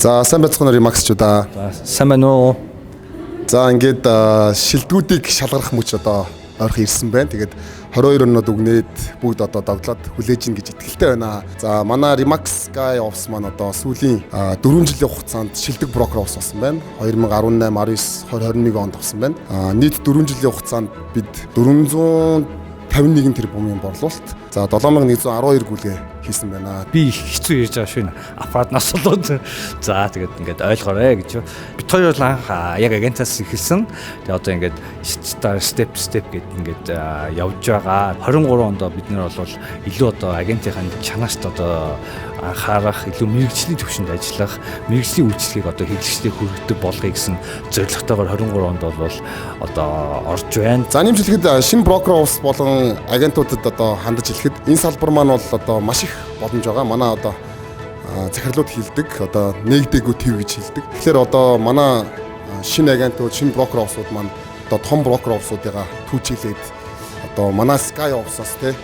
За сайн байцгаана уу Максчудаа. За сайн байна уу? За ингээд шилдэгүүдийг шалгарах мөч одоо ойрхон ирсэн байна. Тэгээд 22 оноод үгнээд бүгд одоо давдлаад хүлээж ийн гэж итгэлтэй байна. За манай Remax Sky Ops маань одоо сүүлийн 4 жилийн хугацаанд шилдэг брокер оус болсон байна. 2018, 19, 2021 онд авсан байна. Нийт 4 жилийн хугацаанд бид 451 тэрбумын борлуулалт. За 7112 гүйлгээ хийсэн байна. Би их хэцүү ярьж байгаа шүү энэ аппаратнаас болоод. За тэгээд ингээд ойлгоорой гэж. Бид хоёр бол анх яг агентаас эхэлсэн. Тэгээд одоо ингээд step гэд ингээд явж байгаа. 23 онд бид нэр бол илүү одоо агентийн чанааст одоо анхаарах, илүү мэрэгжлийн төвшөнд ажиллах, мэрэгжлийн үйлчлэгийг одоо хэрэглэгчдэд хүргэх болгоё гэсэн зорилготойгоор 23 онд бол одоо орж байна. За нэмжлэхэд шинэ брокер оус болон агентуудад одоо хандаж хэлэхэд энэ салбар маань бол одоо маш их боломж байгаа. Манай одоо захирлууд хилдэг, одоо нэгдэггүй төв гэж хэлдэг. Тэгэхээр одоо манай шинэ агентууд, шинэ брокер оусууд маань одоо том брокер оусуудыгаа түүчилээд одоо манай Sky оусаас те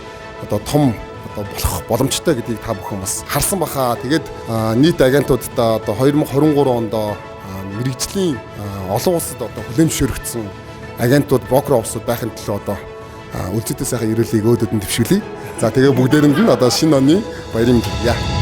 одоо том одоо болох боломжтой гэдгийг та бүхэн бас харсан баха. Тэгээд нийт агентуудаа одоо 2023 онд мэрэгжлийн олон улсад одоо хүлээн зөвшөөрөгдсөн агентууд, брокер оусууд байхын төлөө одоо үлцэдээ сайхан ирүүлгийг өөдөд нь төвшүүлье. За тэгээ бүгдээрэнд нь одоо шинэ оны баярын хүргэе.